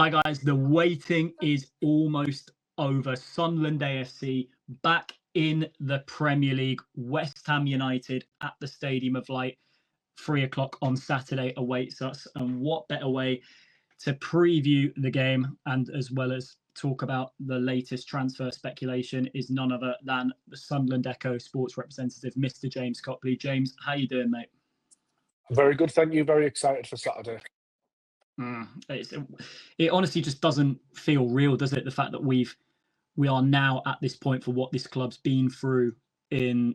Hi guys, the waiting is almost over. Sunderland AFC back in the Premier League. West Ham United at the Stadium of Light. 3 o'clock on Saturday awaits us. And what better way to preview the game and as well as talk about the latest transfer speculation is none other than the Sunderland Echo sports representative, Mr. James Copley. James, how you doing, mate? Very good, thank you. Very excited for Saturday. It honestly just doesn't feel real, does it? The fact that we are now at this point for what this club's been through in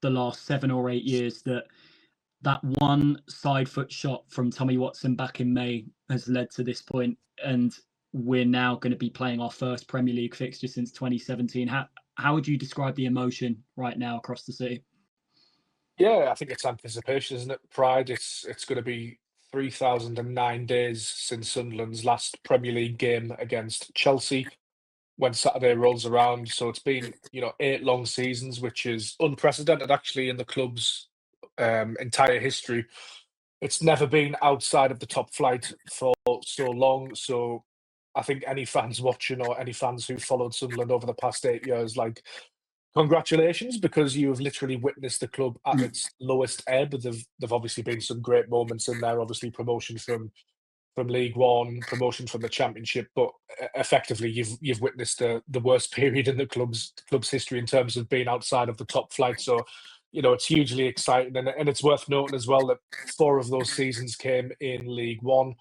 the last 7 or 8 years, that one side foot shot from Tommy Watson back in May has led to this point, and we're now going to be playing our first Premier League fixture since 2017. How would you describe the emotion right now across the city? Yeah, I think it's anticipation, isn't it? Pride. It's going to be 3,009 days since Sunderland's last Premier League game against Chelsea when Saturday rolls around. So it's been, 8 long seasons, which is unprecedented actually in the club's entire history. It's never been outside of the top flight for so long. So I think any fans watching or any fans who followed Sunderland over the past 8 years, congratulations, because you have literally witnessed the club at its lowest ebb. There've obviously been some great moments in there, obviously promotion from League One, promotion from the Championship, but effectively you've witnessed the worst period in the club's history in terms of being outside of the top flight. So, it's hugely exciting, and it's worth noting as well that 4 of those seasons came in League One,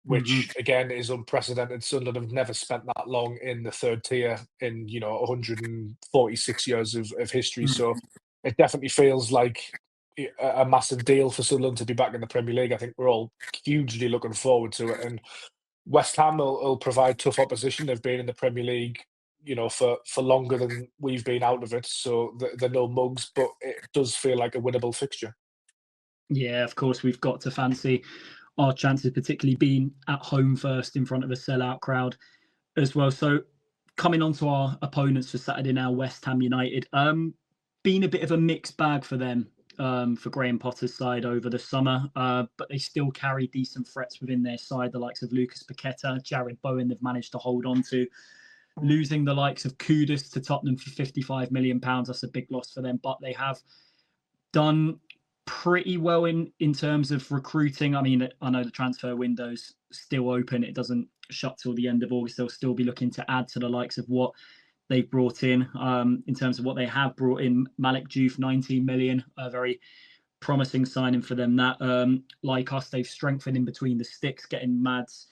which again is unprecedented. Sunderland have never spent that long in the third tier in 146 years of history. So it definitely feels like a massive deal for Sunderland to be back in the Premier League. I think we're all hugely looking forward to it, and West Ham will provide tough opposition. They've been in the Premier League, for longer than we've been out of it, so they're no mugs, but it does feel like a winnable fixture. Yeah, of course, we've got to fancy our chances, particularly being at home first in front of a sellout crowd as well. So coming on to our opponents for Saturday now, West Ham United, been a bit of a mixed bag for them, for Graham Potter's side over the summer, but they still carry decent threats within their side. The likes of Lucas Paqueta, Jared Bowen, they've managed to hold on to. Losing the likes of Kudus to Tottenham for £55 million, that's a big loss for them, but they have done pretty well in terms of recruiting. I mean, I know the transfer window's still open. It doesn't shut till the end of August. They'll still be looking to add to the likes of what they've brought in terms of what they have brought in. Malik Diouf, 19 million, a very promising signing for them. That, like us, they've strengthened in between the sticks, getting Mads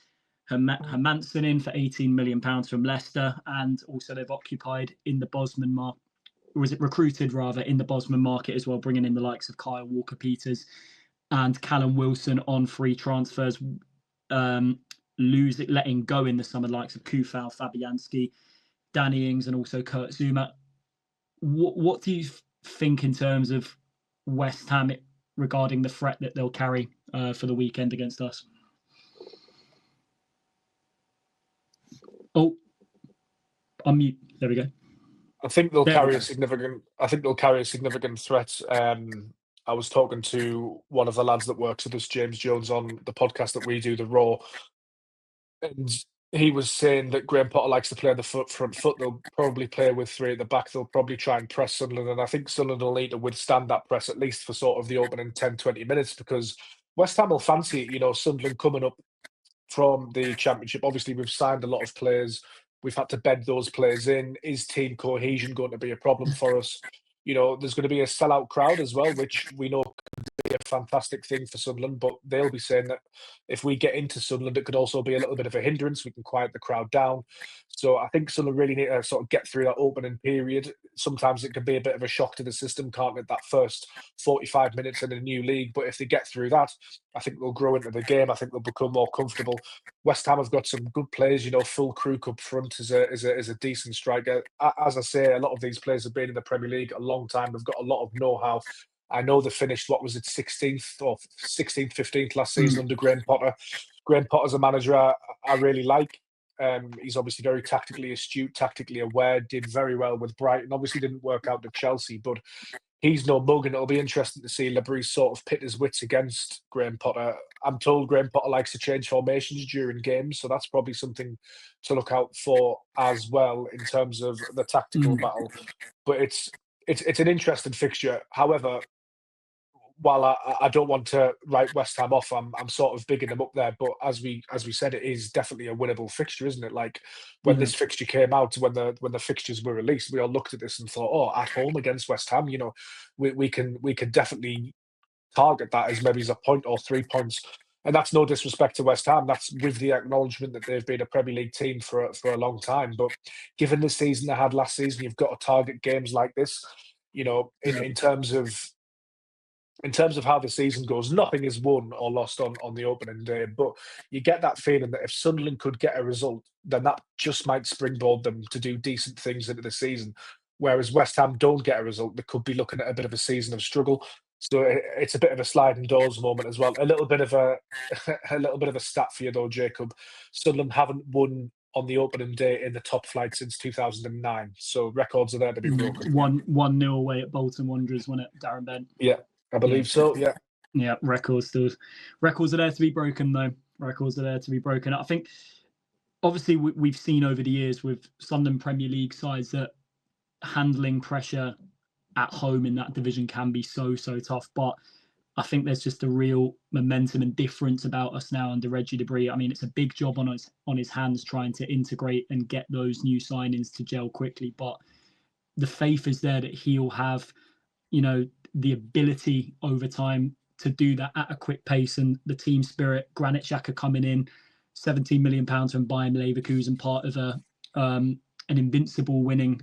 Hermansen in for £18 million from Leicester, and also they've occupied in the Bosman market, or is it recruited rather, in the Bosman market as well, bringing in the likes of Kyle Walker-Peters and Callum Wilson on free transfers, letting go in the summer the likes of Kufal, Fabianski, Danny Ings, and also Kurt Zuma. What do you think in terms of West Ham regarding the threat that they'll carry for the weekend against us? Oh, unmute. There we go. I think they'll carry a significant threat. I was talking to one of the lads that works with us, James Jones, on the podcast that we do, The Raw, and he was saying that Graham Potter likes to play on the front foot. They'll probably play with 3 at the back. They'll probably try and press Sunderland, and I think Sunderland will need to withstand that press at least for sort of the opening 10-20 minutes, because West Ham will fancy, Sunderland coming up from the Championship. Obviously, we've signed a lot of players. We've had to bed those players in. Is team cohesion going to be a problem for us? There's going to be a sellout crowd as well, which we know could be a fantastic thing for Sunderland, but they'll be saying that if we get into Sunderland, it could also be a little bit of a hindrance. We can quiet the crowd down. So I think Sunderland really need to sort of get through that opening period. Sometimes it can be a bit of a shock to the system, can't it, that first 45 minutes in a new league? But if they get through that, I think they'll grow into the game. I think they'll become more comfortable. West Ham have got some good players, Full Crook up front is a decent striker. As I say, a lot of these players have been in the Premier League a long time. They've got a lot of know-how. I know they finished, 16th or 16th, 15th last season under Graham Potter. Graham Potter's a manager I really like. He's obviously very tactically astute, tactically aware, did very well with Brighton. Obviously didn't work out at Chelsea, but he's no mug, and it'll be interesting to see Labrie sort of pit his wits against Graham Potter. I'm told Graham Potter likes to change formations during games, so that's probably something to look out for as well in terms of the tactical battle. But it's an interesting fixture. However, while I don't want to write West Ham off, I'm sort of bigging them up there. But as we said, it is definitely a winnable fixture, isn't it? Like when this fixture came out, when the fixtures were released, we all looked at this and thought, oh, at home against West Ham, we can definitely target that as maybe as a point or 3 points. And that's no disrespect to West Ham. That's with the acknowledgement that they've been a Premier League team for a long time. But given the season they had last season, you've got to target games like this. In terms of how the season goes, nothing is won or lost on the opening day. But you get that feeling that if Sunderland could get a result, then that just might springboard them to do decent things into the season. Whereas West Ham don't get a result, they could be looking at a bit of a season of struggle. So it's a bit of a sliding doors moment as well. A little bit of a stat for you though, Jacob. Sunderland haven't won on the opening day in the top flight since 2009. So records are there to be broken. 1-0 away at Bolton Wanderers, wasn't it, Darren Bent? Yeah, I believe so. Yeah. Yeah, records are there to be broken though. Records are there to be broken. I think obviously we've seen over the years with Sunderland Premier League sides that handling pressure at home in that division can be so tough. But I think there's just a real momentum and difference about us now under Reggie Debris. I mean, it's a big job on his hands trying to integrate and get those new signings to gel quickly. But the faith is there that he'll have, the ability over time to do that at a quick pace, and the team spirit. Granit Xhaka coming in, £17 million from Bayern Leverkusen, part of an invincible winning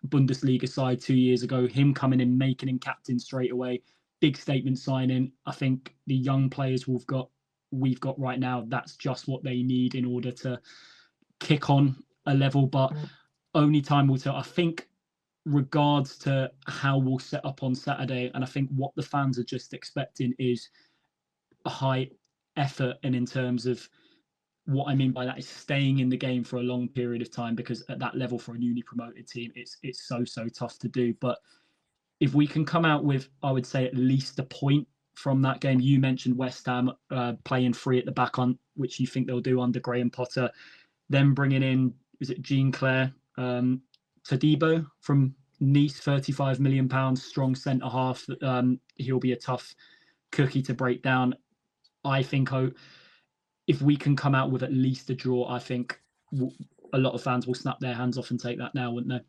Bundesliga side 2 years ago. Him coming in, making him captain straight away. Big statement signing. I think the young players we've got right now, that's just what they need in order to kick on a level. But only time will tell. I think regards to how we'll set up on Saturday, and I think what the fans are just expecting is a high effort, and in terms of what I mean by that is staying in the game for a long period of time, because at that level for a newly promoted team, it's so tough to do. But if we can come out with, I would say, at least a point from that game. You mentioned West Ham playing free at the back, on which you think they'll do under Graham Potter. Then bringing in, is it Jean-Claire Todibo from Nice, £35 million, strong centre half. He'll be a tough cookie to break down. I think if we can come out with at least a draw, I think a lot of fans will snap their hands off and take that now, wouldn't they?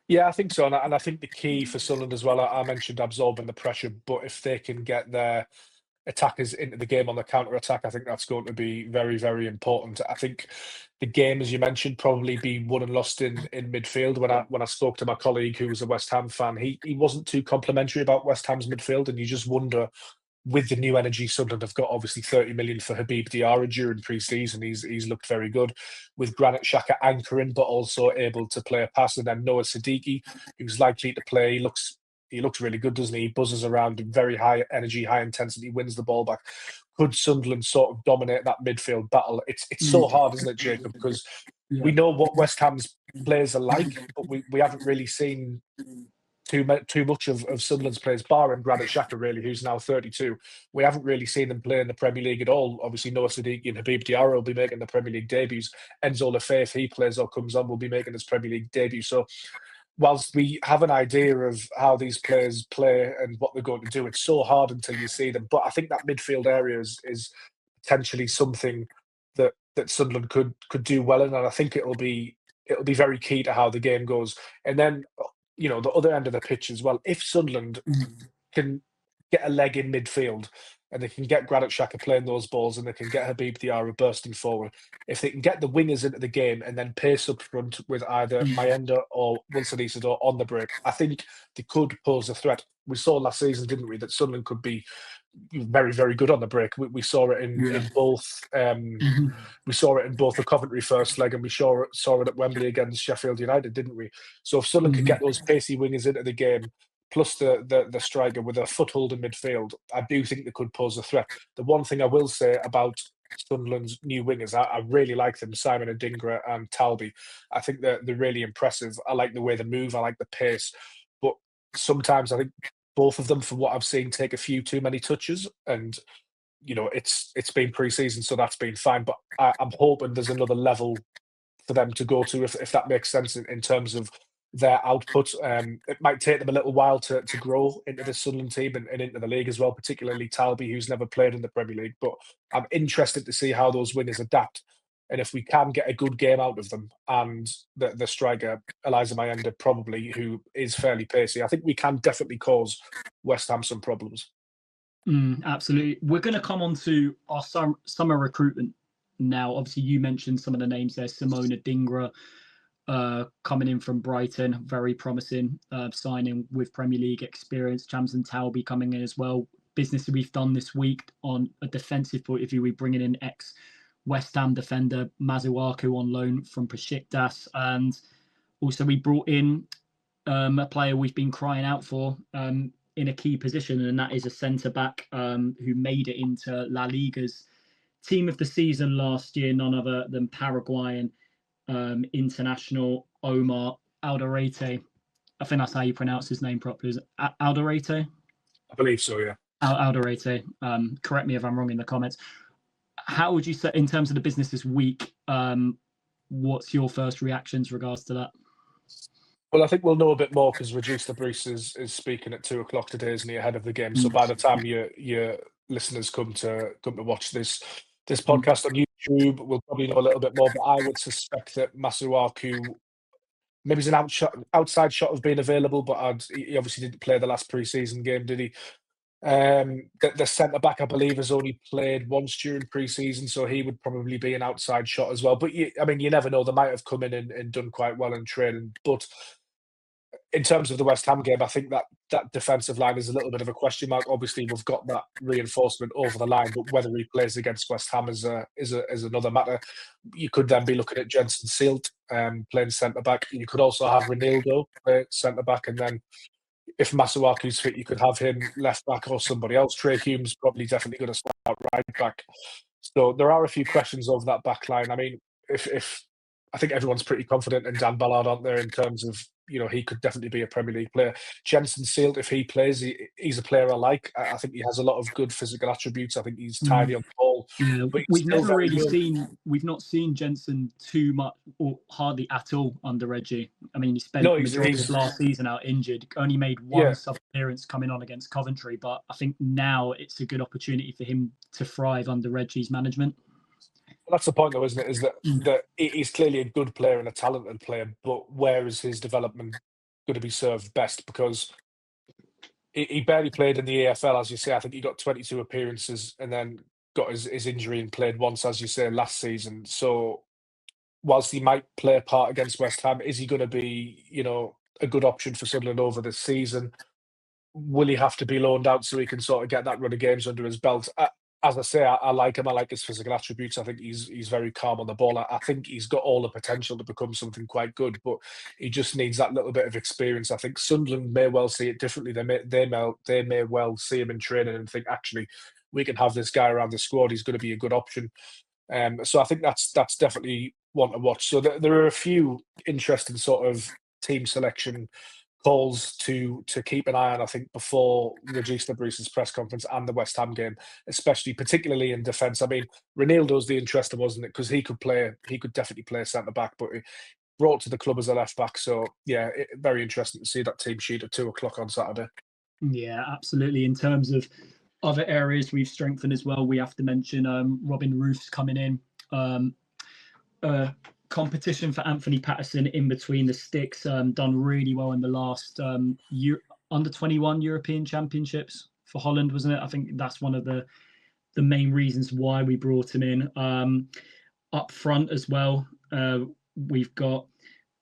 Yeah, I think so. And I think the key for Sunderland as well, I mentioned absorbing the pressure, but if they can get their attackers into the game on the counter-attack, I think that's going to be very, very important. I think the game, as you mentioned, probably be won and lost in midfield. When I spoke to my colleague who was a West Ham fan, he wasn't too complimentary about West Ham's midfield, and you just wonder, with the new energy Sunderland have got, obviously 30 million for Habib Diarra during pre-season. He's looked very good with Granit Xhaka anchoring, but also able to play a pass. And then Noah Siddiqui, who's likely to play. He looks really good, doesn't he? He buzzes around in very high energy, high intensity, wins the ball back. Could Sunderland sort of dominate that midfield battle? It's so hard, isn't it, Jacob? Because we know what West Ham's players are like, but we haven't really seen too much of Sunderland's players, barring Granit Xhaka, really, who's now 32. We haven't really seen them play in the Premier League at all. Obviously, Noah Siddiqui and Habib Diarra will be making the Premier League debuts. Enzo Lefebvre, if he plays or comes on, will be making his Premier League debut. So whilst we have an idea of how these players play and what they're going to do, it's so hard until you see them. But I think that midfield area is potentially something that Sunderland could do well in, and I think it'll be very key to how the game goes. And then, the other end of the pitch as well. If Sunderland can get a leg in midfield and they can get Granit Xhaka playing those balls and they can get Habib Diarra bursting forward, if they can get the wingers into the game and then pace up front with either Mayenda or Wilson Isidore on the break, I think they could pose a threat. We saw last season, didn't we, that Sunderland could be very, very good on the break. We saw it in both. We saw it in both the Coventry first leg, and we saw it at Wembley against Sheffield United, didn't we? So if Sunderland could get those pacey wingers into the game, plus the striker with a foothold in midfield, I do think they could pose a threat. The one thing I will say about Sunderland's new wingers, I really like them, Simon Adingra and Talby. I think they're really impressive. I like the way they move. I like the pace. But sometimes I think both of them, from what I've seen, take a few too many touches, and it's been pre-season, so that's been fine. But I'm hoping there's another level for them to go to, if that makes sense, in terms of their output. It might take them a little while to grow into the Sunderland team and into the league as well, particularly Talby, who's never played in the Premier League. But I'm interested to see how those wingers adapt. And if we can get a good game out of them, and the striker, Eliza Mayenda, probably, who is fairly pacey, I think we can definitely cause West Ham some problems. Absolutely. We're going to come on to our summer recruitment now. Obviously, you mentioned some of the names there. Simona Dingra coming in from Brighton, very promising signing with Premier League experience. Jamson Talby coming in as well. Business that we've done this week on a defensive point of view, we're bringing in ex-West Ham defender Masuaku on loan from Besiktas. And also we brought in a player we've been crying out for in a key position, and that is a centre-back who made it into La Liga's team of the season last year, none other than Paraguayan international Omar Alderete. I think that's how you pronounce his name properly. Is it Alderete? I believe so, yeah. Alderete. Correct me if I'm wrong in the comments. How would you say, in terms of the business this week, what's your first reactions regards to that? Well, I think we'll know a bit more because Regis Lebris is speaking at 2:00 today, isn't he, ahead of the game? So by the time your listeners come to watch this podcast on YouTube, we'll probably know a little bit more. But I would suspect that Masuaku, maybe he's an outside shot of being available, but he obviously didn't play the last pre-season game, did he? The centre back, I believe, has only played once during pre-season, so he would probably be an outside shot as well. But you never know. They might have come in and done quite well in training. But in terms of the West Ham game, I think that defensive line is a little bit of a question mark. Obviously, we've got that reinforcement over the line, but whether he plays against West Ham is another matter. You could then be looking at Jensen Seelt playing centre back. You could also have Ronaldo play centre back, and then if Masuaku's fit, you could have him left back or somebody else. Trey Hume's probably definitely going to start right back. So there are a few questions over that back line. I mean, if I think everyone's pretty confident in Dan Ballard, aren't there, in terms of, he could definitely be a Premier League player. Jensen Seelt, if he plays, he's a player I like. I think he has a lot of good physical attributes. I think he's tidy on the ball. Yeah, but we've not seen Jensen too much or hardly at all under Reggie. I mean, he spent the majority of last season out injured, only made one sub appearance coming on against Coventry, but I think now it's a good opportunity for him to thrive under Reggie's management. Well, that's the point, though, isn't it? Is that he's clearly a good player and a talented player, but where is his development going to be served best? Because he barely played in the AFL, as you say. I think he got 22 appearances and then got his injury and played once, as you say, last season. So whilst he might play a part against West Ham, is he going to be, a good option for Sunderland over this season? Will he have to be loaned out so he can sort of get that run of games under his belt? As I say, I like him. I like his physical attributes. I think he's very calm on the ball. I think he's got all the potential to become something quite good, but he just needs that little bit of experience. I think Sunderland may well see it differently. They may well see him in training and think, actually, we can have this guy around the squad. He's going to be a good option. So I think that's definitely one to watch. So there are a few interesting sort of team selection calls to keep an eye on, I think, before Regis Lebris's press conference and the West Ham game, particularly in defence. I mean, Ronaldo's the interesting, wasn't it? Because he could definitely play centre back, but he brought to the club as a left back. So yeah, very interesting to see that team sheet at 2:00 on Saturday. Yeah, absolutely. In terms of other areas we've strengthened as well, we have to mention Robin Roof's coming in. Competition for Anthony Patterson in between the sticks, done really well in the last under-21 European Championships for Holland, wasn't it? I think that's one of the main reasons why we brought him in. Up front as well, we've got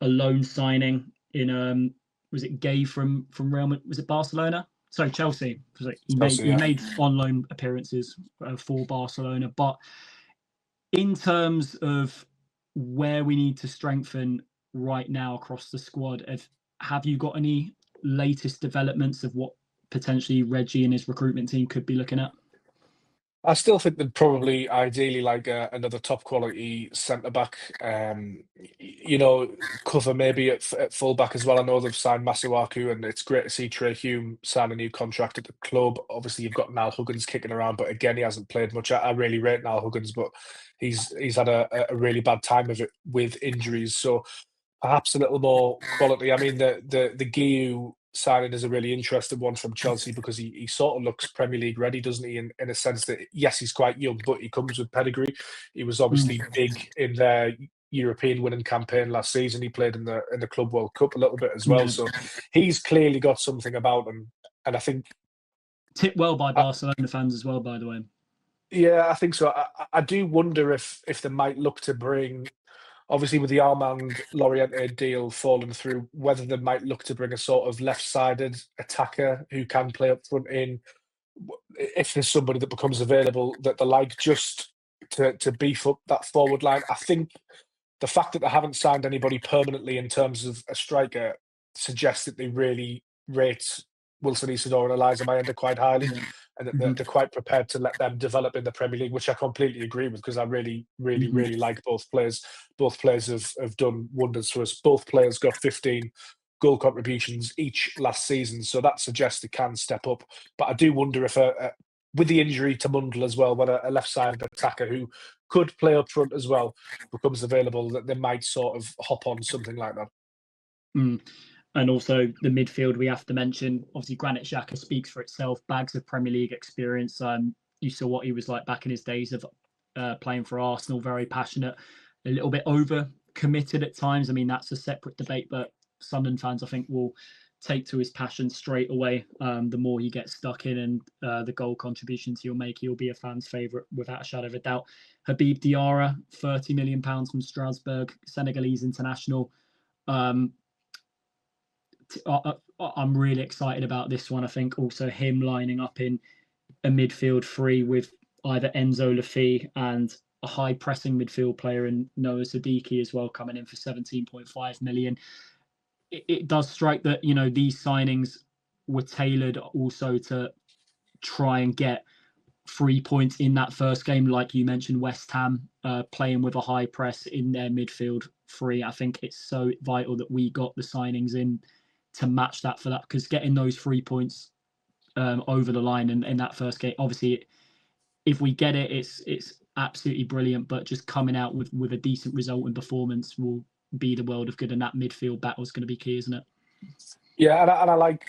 a loan signing in, was it Gay from Real Madrid? Was it Barcelona? Sorry, Chelsea. He made on loan appearances for Barcelona. But in terms of where we need to strengthen right now across the squad, have you got any latest developments of what potentially Reggie and his recruitment team could be looking at? I still think they'd probably ideally like another top quality centre back. Cover maybe at full back as well. I know they've signed Masuaku, and it's great to see Trey Hume sign a new contract at the club. Obviously, you've got Niall Huggins kicking around, but again, he hasn't played much. I really rate Niall Huggins, but he's had a really bad time of it with injuries. So perhaps a little more quality. I mean, the Guiu signing is a really interesting one from Chelsea because he sort of looks Premier League ready, doesn't he? In a sense that yes, he's quite young, but he comes with pedigree. He was Mm. obviously big in their European winning campaign last season. He played in the Club World Cup a little bit as well, Yeah, so he's clearly got something about him. And I think, tipped well by I, Barcelona fans as well, by the way. yeah, I think so. I do wonder if they might look to bring. Obviously, with the Armand Loriente deal falling through, whether they might look to bring a sort of left-sided attacker who can play up front in, if there's somebody that becomes available that they like, just to beef up that forward line. I think the fact that they haven't signed anybody permanently in terms of a striker suggests that they really rate Wilson Isidore and Eliza Mayenda quite highly, Yeah. and that Hmm. they're quite prepared to let them develop in the Premier League, which I completely agree with because I really, really, Hmm. really like both players. Both players have done wonders for us. Both players got 15 goal contributions each last season, so that suggests they can step up. But I do wonder if with the injury to Mundle as well, whether a left-sided attacker who could play up front as well becomes available, that they might sort of hop on something like that. Mm. And also the midfield we have to mention. Obviously, Granit Xhaka speaks for itself. Bags of Premier League experience. You saw what he was like back in his days of playing for Arsenal. Very passionate, a little bit over committed at times. I mean, that's a separate debate, but Sunderland fans, I think, will take to his passion straight away. The more he gets stuck in and the goal contributions he'll make, he'll be a fan's favourite without a shadow of a doubt. Habib Diarra, £30 million from Strasbourg, Senegalese international. Um, I'm really excited about this one. I think also him lining up in a midfield three with either Enzo Lafi and a high pressing midfield player in Noah Siddiqui as well, coming in for 17.5 million. It does strike that, these signings were tailored also to try and get 3 points in that first game. Like you mentioned, West Ham playing with a high press in their midfield three. I think it's so vital that we got the signings in to match that for that, because getting those 3 points over the line in that first game, obviously, if we get it, it's absolutely brilliant. But just coming out with a decent result and performance will be the world of good, and that midfield battle is going to be key, isn't it? Yeah, and I like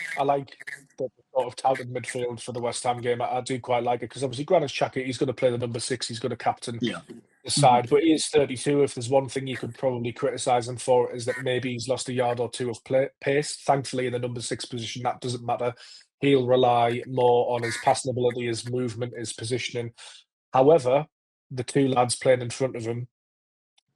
the sort of touted midfield for the West Ham game. I do quite like it because obviously Granit Xhaka, he's going to play the number 6. He's going to captain Yeah. the Hmm. side, but he is 32. If there's one thing you could probably criticise him for, is that maybe he's lost a yard or two of pace. Thankfully, in the number 6 position, that doesn't matter. He'll rely more on his passing ability, his movement, his positioning. However, the two lads playing in front of him,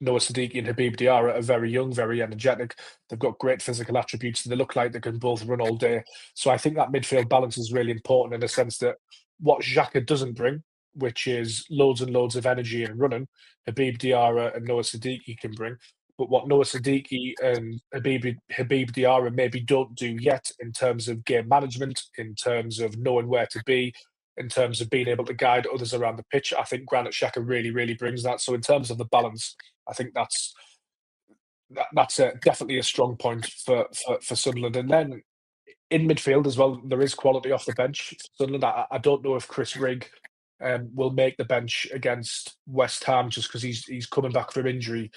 Noah Siddiqui and Habib Diarra, are very young, very energetic. They've got great physical attributes. They look like they can both run all day. So I think that midfield balance is really important in the sense that what Xhaka doesn't bring, which is loads and loads of energy and running, Habib Diarra and Noah Siddiqui can bring. But what Noah Siddiqui and Habib Diarra maybe don't do yet in terms of game management, in terms of knowing where to be, in terms of being able to guide others around the pitch, I think Granit Xhaka really, really brings that. So in terms of the balance, I think that's definitely a strong point for Sunderland. And then in midfield as well, there is quality off the bench for Sunderland. I don't know if Chris Rigg will make the bench against West Ham just because he's coming back from injury.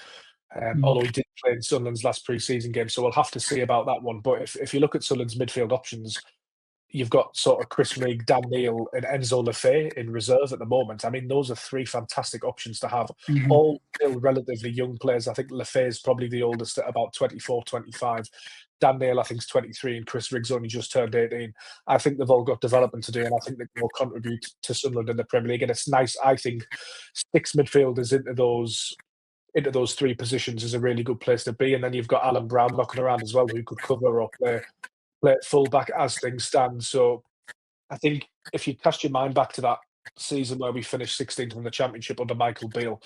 Although he did play in Sunderland's last pre-season game, so we'll have to see about that one. But if you look at Sunderland's midfield options, you've got sort of Chris Rigg, Dan Neil, and Enzo Lefay in reserve at the moment. I mean, those are 3 fantastic options to have. Hmm. All still relatively young players. I think Lefay is probably the oldest at about 24, 25. Dan Neil, I think, is 23, and Chris Rigg's only just turned 18. I think they've all got development to do, and I think they will contribute to Sunderland in the Premier League. And it's nice, I think, 6 midfielders into those 3 positions is a really good place to be. And then you've got Alan Brown knocking around as well, who could cover or play at fullback as things stand. So I think if you cast your mind back to that season where we finished 16th in the Championship under Michael Beale,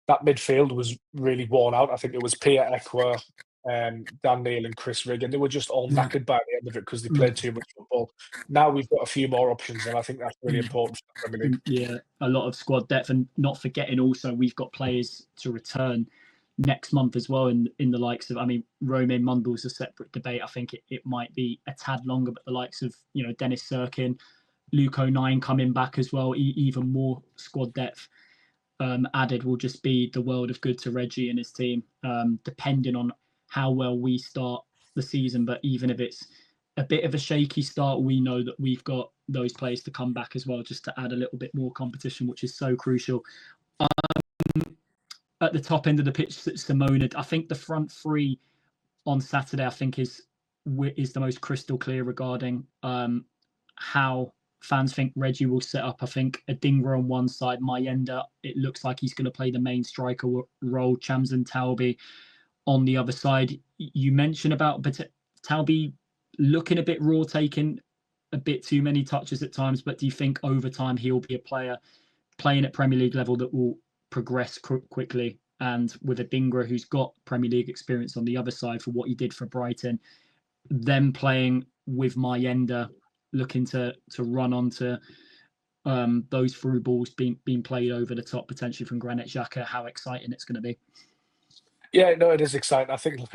that midfield was really worn out. I think it was Pierre Ekwa, Dan Neil and Chris Rigg, and they were just all knackered by the end of it because they played too much football. Now we've got a few more options, and I think that's really important for the Premier League. Yeah, a lot of squad depth, and not forgetting also we've got players to return next month as well in the likes of, I mean, Romain Mundle's a separate debate. I think it might be a tad longer, but the likes of, Dennis Sirkin, Luke O'Nien coming back as well, even more squad depth added will just be the world of good to Reggie and his team, depending on how well we start the season. But even if it's a bit of a shaky start, we know that we've got those players to come back as well, just to add a little bit more competition, which is so crucial. At the top end of the pitch, Simona, I think the front three on Saturday, I think is the most crystal clear regarding how fans think Reggie will set up. I think Adingra on one side, Mayenda, it looks like he's going to play the main striker role. Chamson Talby on the other side. You mentioned about Talby looking a bit raw, taking a bit too many touches at times, but do you think over time he'll be a player playing at Premier League level that will progress quickly? And with Adingra, who's got Premier League experience on the other side for what he did for Brighton, them playing with Mayenda, looking to run onto those through balls being played over the top, potentially from Granit Xhaka, how exciting it's going to be. Yeah, no, it is exciting. I think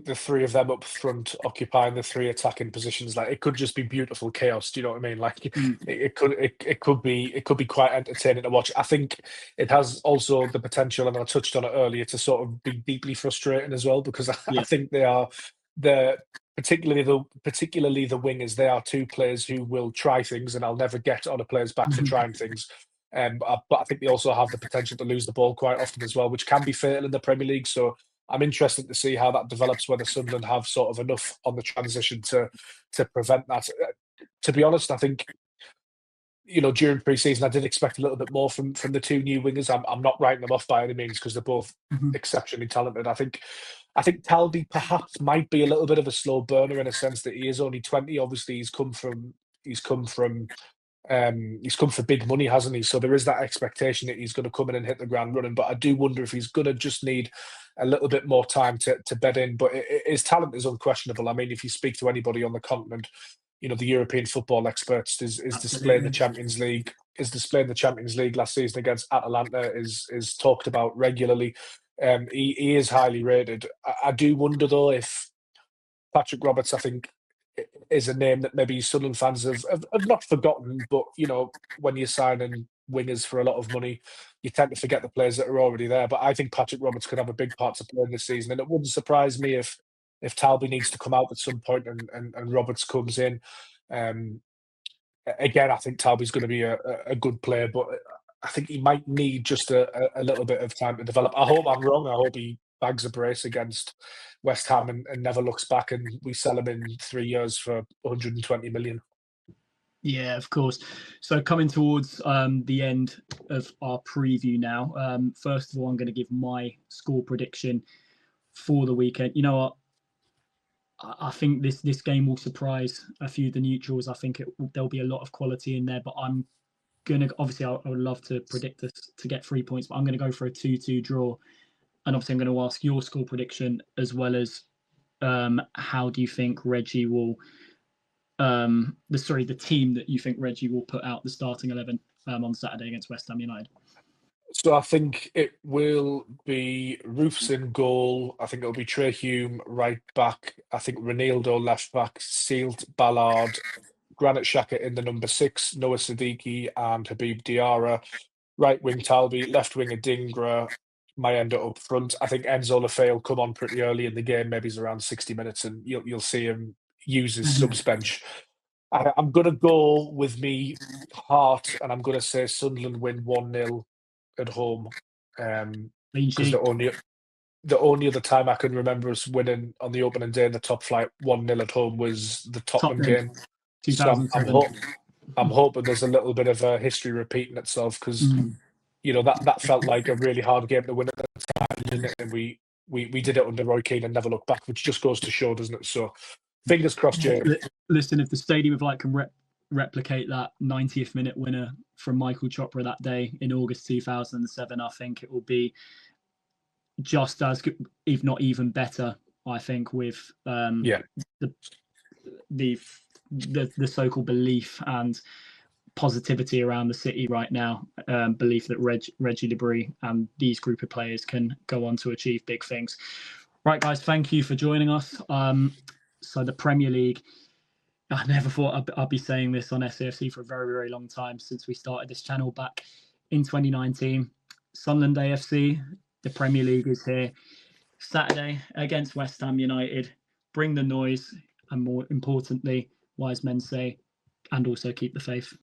the three of them up front occupying the three attacking positions, like it could just be beautiful chaos. Do you know what I mean? Like it could be quite entertaining to watch. I think it has also the potential, and I touched on it earlier, to sort of be deeply frustrating as well, because I think particularly the wingers, they are two players who will try things, and I'll never get on a player's back for trying things. But I think they also have the potential to lose the ball quite often as well, which can be fatal in the Premier League. So I'm interested to see how that develops, whether Sunderland have sort of enough on the transition to prevent that. To be honest, I think, during pre-season, I did expect a little bit more from the two new wingers. I'm not writing them off by any means, because they're both exceptionally talented. I think Talby perhaps might be a little bit of a slow burner, in a sense that he is only 20. Obviously, he's come for big money, hasn't he? So there is that expectation that he's going to come in and hit the ground running. But I do wonder if he's going to just need a little bit more time to bed in. But his talent is unquestionable. I mean, if you speak to anybody on the continent, the European football experts, is displaying the Champions League. Is displaying the Champions League last season against Atalanta is talked about regularly. He is highly rated. I do wonder though if Patrick Roberts, I think, is a name that maybe Sunderland fans have not forgotten, but when you're signing wingers for a lot of money, you tend to forget the players that are already there. But I think Patrick Roberts could have a big part to play in this season, and it wouldn't surprise me if Talby needs to come out at some point and Roberts comes in. Again, I think Talby's going to be a good player, but I think he might need just a little bit of time to develop. I hope I'm wrong. I hope he bags a brace against West Ham and never looks back, and we sell him in 3 years for 120 million. Yeah, of course. So coming towards the end of our preview now, first of all, I'm going to give my score prediction for the weekend. You know what? I think this game will surprise a few of the neutrals. I think there'll be a lot of quality in there, but I'm going to, obviously, I would love to predict this to get 3 points, but I'm going to go for a 2-2 draw. And obviously, I'm going to ask your score prediction, as well as how do you think Reggie will, the team that you think Reggie will put out the starting 11 on Saturday against West Ham United. So I think it will be Roofs in goal. I think it'll be Trey Hume right back. I think Ronaldo left back, Sealt, Ballard, Granit Xhaka in the number 6, Noah Siddiqui and Habib Diarra. Right wing Talby, left wing Adingra, Mayenda up front. I think Enzo Lefebvre will come on pretty early in the game. Maybe he's around 60 minutes, and you'll see him use his subs bench. I'm going to go with me heart, and I'm going to say Sunderland win 1-0 at home. Because the only other time I can remember us winning on the opening day in the top flight 1-0 at home was the Tottenham game. So I'm hoping there's a little bit of history repeating itself, because that felt like a really hard game to win at the time, didn't it? And we did it under Roy Keane and never looked back, which just goes to show, doesn't it? So fingers crossed, Jay. Listen, if the Stadium of Light can replicate that 90th minute winner from Michael Chopra that day in August 2007, I think it will be just as good, if not even better, I think, with Yeah. the so-called belief and positivity around the city right now, belief that Reggie Debris and these group of players can go on to achieve big things. Right, guys, thank you for joining us. So the Premier League, I never thought I'd be saying this on SAFC for a very, very long time since we started this channel back in 2019. Sunderland AFC, the Premier League is here. Saturday against West Ham United. Bring the noise, and more importantly, wise men say, and also keep the faith.